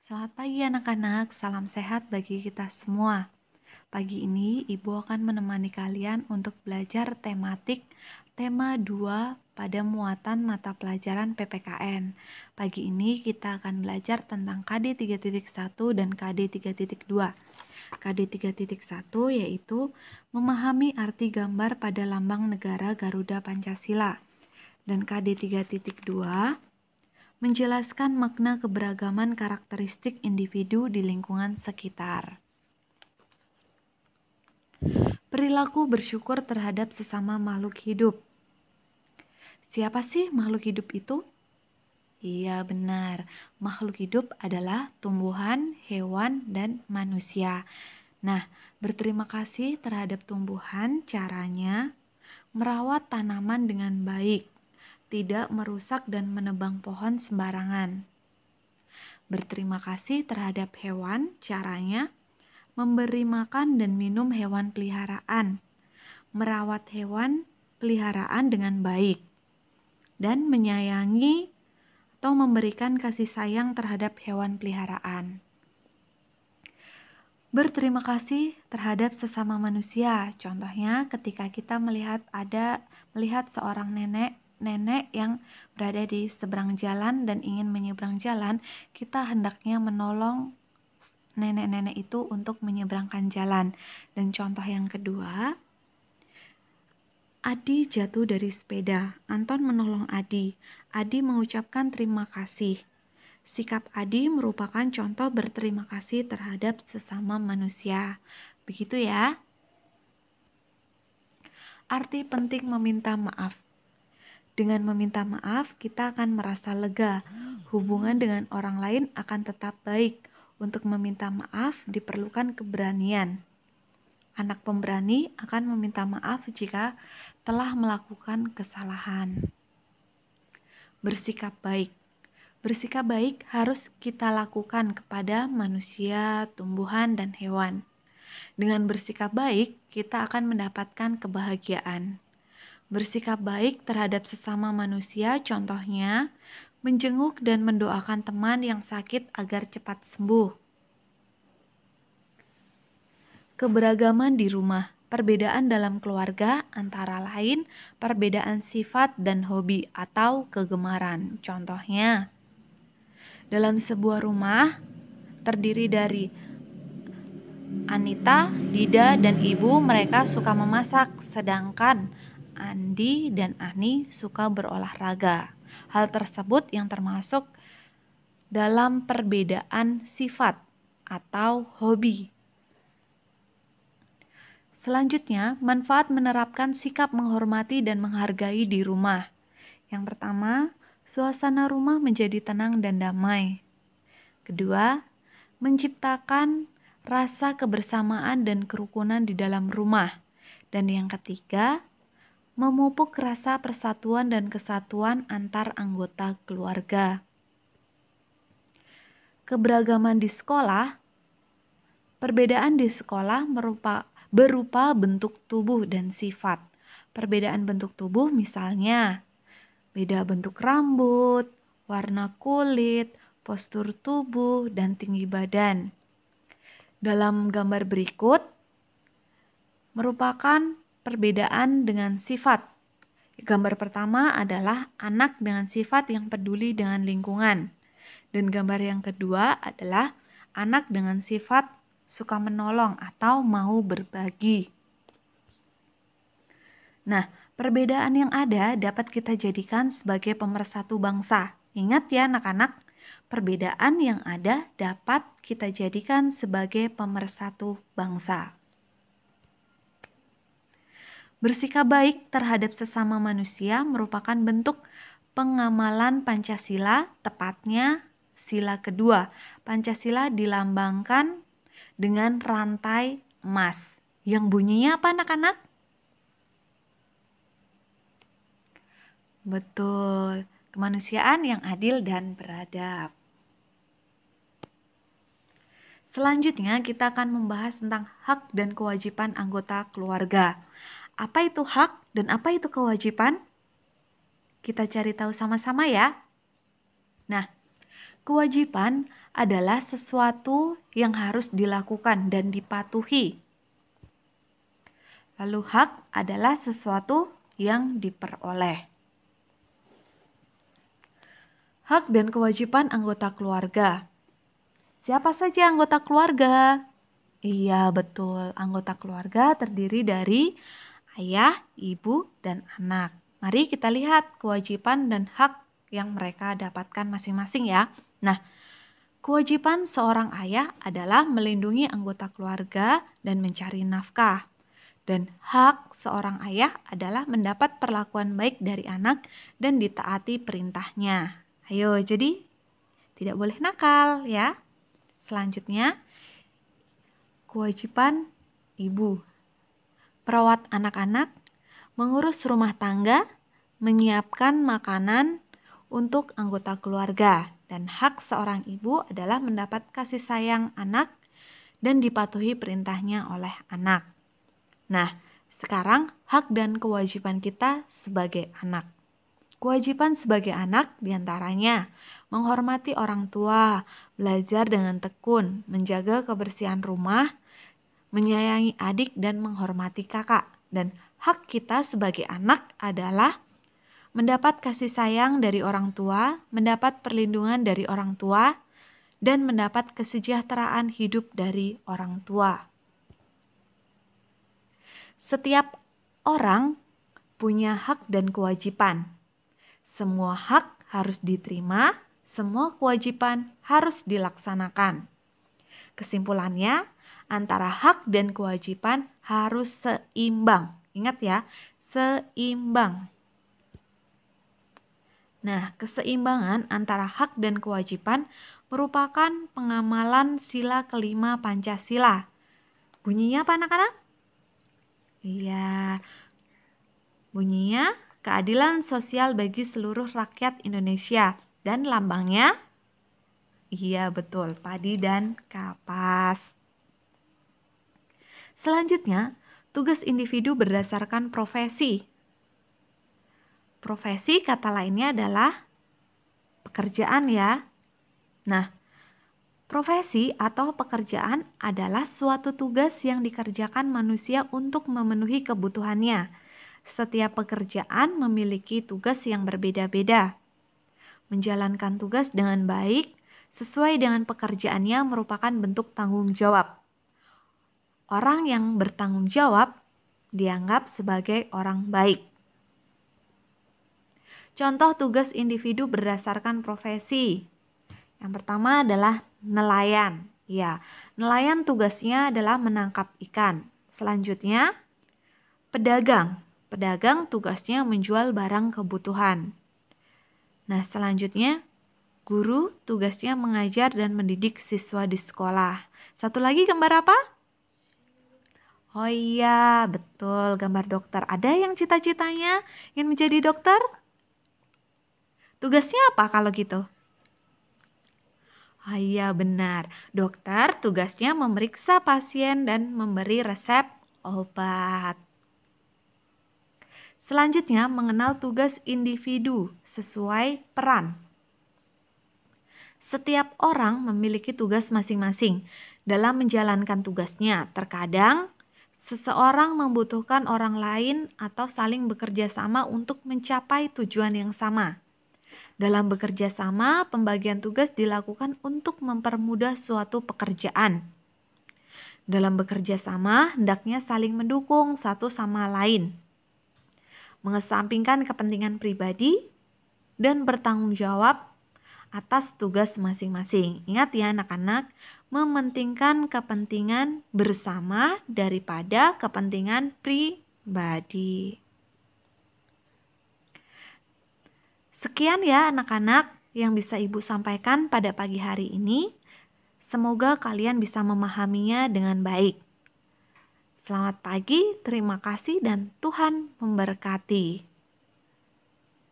Selamat pagi anak-anak, salam sehat bagi kita semua. Pagi ini Ibu akan menemani kalian untuk belajar tema 2 pada muatan mata pelajaran PPKN. Pagi ini kita akan belajar tentang KD 3.1 dan KD 3.2. KD 3.1 yaitu memahami arti gambar pada lambang negara Garuda Pancasila. Dan KD 3.2 menjelaskan makna keberagaman karakteristik individu di lingkungan sekitar. Perilaku bersyukur terhadap sesama makhluk hidup. Siapa sih makhluk hidup itu? Iya benar, makhluk hidup adalah tumbuhan, hewan, dan manusia. Nah, berterima kasih terhadap tumbuhan caranya merawat tanaman dengan baik, tidak merusak dan menebang pohon sembarangan. Berterima kasih terhadap hewan, caranya memberi makan dan minum hewan peliharaan, merawat hewan peliharaan dengan baik, dan menyayangi atau memberikan kasih sayang terhadap hewan peliharaan. Berterima kasih terhadap sesama manusia. Contohnya ketika kita melihat seorang nenek yang berada di seberang jalan dan ingin menyeberang jalan, kita hendaknya menolong nenek-nenek itu untuk menyeberangkan jalan. Dan contoh yang kedua, Adi jatuh dari sepeda. Anton menolong Adi. Adi mengucapkan terima kasih. Sikap Adi merupakan contoh berterima kasih terhadap sesama manusia. Begitu ya. Arti penting meminta maaf. Dengan meminta maaf, kita akan merasa lega. Hubungan dengan orang lain akan tetap baik. Untuk meminta maaf diperlukan keberanian. Anak pemberani akan meminta maaf jika telah melakukan kesalahan. Bersikap baik. Bersikap baik harus kita lakukan kepada manusia, tumbuhan, dan hewan. Dengan bersikap baik, kita akan mendapatkan kebahagiaan. Bersikap baik terhadap sesama manusia, contohnya menjenguk dan mendoakan teman yang sakit agar cepat sembuh. Keberagaman di rumah. Perbedaan dalam keluarga antara lain perbedaan sifat dan hobi atau kegemaran. Contohnya, dalam sebuah rumah terdiri dari Anita, Dida, dan Ibu, mereka suka memasak, sedangkan Andi dan Ani suka berolahraga. Hal tersebut yang termasuk dalam perbedaan sifat atau hobi. Selanjutnya, manfaat menerapkan sikap menghormati dan menghargai di rumah. Yang pertama, suasana rumah menjadi tenang dan damai. Kedua, menciptakan rasa kebersamaan dan kerukunan di dalam rumah. Dan yang ketiga, memupuk rasa persatuan dan kesatuan antar anggota keluarga. Keberagaman di sekolah. Perbedaan di sekolah berupa bentuk tubuh dan sifat. Perbedaan bentuk tubuh misalnya beda bentuk rambut, warna kulit, postur tubuh, dan tinggi badan. Dalam gambar berikut merupakan perbedaan dengan sifat. Gambar pertama adalah anak dengan sifat yang peduli dengan lingkungan. Dan gambar yang kedua adalah anak dengan sifat suka menolong atau mau berbagi. Nah, perbedaan yang ada dapat kita jadikan sebagai pemersatu bangsa. Ingat ya anak-anak, perbedaan yang ada dapat kita jadikan sebagai pemersatu bangsa. Bersikap baik terhadap sesama manusia merupakan bentuk pengamalan Pancasila, tepatnya sila kedua. Pancasila dilambangkan dengan rantai emas. Yang bunyinya apa anak-anak? Betul, kemanusiaan yang adil dan beradab. Selanjutnya kita akan membahas tentang hak dan kewajiban anggota keluarga. Apa itu hak dan apa itu kewajiban? Kita cari tahu sama-sama ya. Nah, Kewajiban adalah sesuatu yang harus dilakukan dan dipatuhi. Lalu hak adalah sesuatu yang diperoleh. Hak dan kewajiban anggota keluarga. Siapa saja anggota keluarga? Iya, betul. Anggota keluarga terdiri dari ayah, ibu, dan anak. Mari kita lihat kewajiban dan hak yang mereka dapatkan masing-masing ya. Nah, kewajiban seorang ayah adalah melindungi anggota keluarga dan mencari nafkah. Dan hak seorang ayah adalah mendapat perlakuan baik dari anak dan ditaati perintahnya. Ayo, jadi tidak boleh nakal ya. Selanjutnya, kewajiban ibu. Perawat anak-anak, mengurus rumah tangga, menyiapkan makanan untuk anggota keluarga. Dan hak seorang ibu adalah mendapat kasih sayang anak dan dipatuhi perintahnya oleh anak. Nah, sekarang hak dan kewajiban kita sebagai anak. Kewajiban sebagai anak diantaranya menghormati orang tua, belajar dengan tekun, menjaga kebersihan rumah, menyayangi adik dan menghormati kakak. Dan hak kita sebagai anak adalah mendapat kasih sayang dari orang tua, mendapat perlindungan dari orang tua, dan mendapat kesejahteraan hidup dari orang tua. Setiap orang punya hak dan kewajiban. Semua hak harus diterima, semua kewajiban harus dilaksanakan. Kesimpulannya, antara hak dan kewajiban harus seimbang. Ingat ya, seimbang. Nah, keseimbangan antara hak dan kewajiban merupakan pengamalan sila kelima Pancasila. Bunyinya apa anak-anak? Iya, bunyinya keadilan sosial bagi seluruh rakyat Indonesia. Dan lambangnya, iya betul, padi dan kapas. Selanjutnya, tugas individu berdasarkan profesi. Profesi kata lainnya adalah pekerjaan ya. Nah, profesi atau pekerjaan adalah suatu tugas yang dikerjakan manusia untuk memenuhi kebutuhannya. Setiap pekerjaan memiliki tugas yang berbeda-beda. Menjalankan tugas dengan baik sesuai dengan pekerjaannya merupakan bentuk tanggung jawab. Orang yang bertanggung jawab dianggap sebagai orang baik. Contoh tugas individu berdasarkan profesi. Yang pertama adalah nelayan. Ya, nelayan tugasnya adalah menangkap ikan. Selanjutnya, pedagang. Pedagang tugasnya menjual barang kebutuhan. Nah, selanjutnya, guru tugasnya mengajar dan mendidik siswa di sekolah. Satu lagi gambar apa? Oh iya, betul, gambar dokter. Ada yang cita-citanya ingin menjadi dokter? Tugasnya apa kalau gitu? Oh iya, benar. Dokter tugasnya memeriksa pasien dan memberi resep obat. Selanjutnya, mengenal tugas individu sesuai peran. Setiap orang memiliki tugas masing-masing dalam menjalankan tugasnya. Terkadang, seseorang membutuhkan orang lain atau saling bekerja sama untuk mencapai tujuan yang sama. Dalam bekerja sama, pembagian tugas dilakukan untuk mempermudah suatu pekerjaan. Dalam bekerja sama, hendaknya saling mendukung satu sama lain, mengesampingkan kepentingan pribadi, dan bertanggung jawab atas tugas masing-masing. Ingat ya anak-anak, mementingkan kepentingan bersama daripada kepentingan pribadi. Sekian ya anak-anak yang bisa Ibu sampaikan pada pagi hari ini. Semoga kalian bisa memahaminya dengan baik. Selamat pagi, terima kasih dan Tuhan memberkati.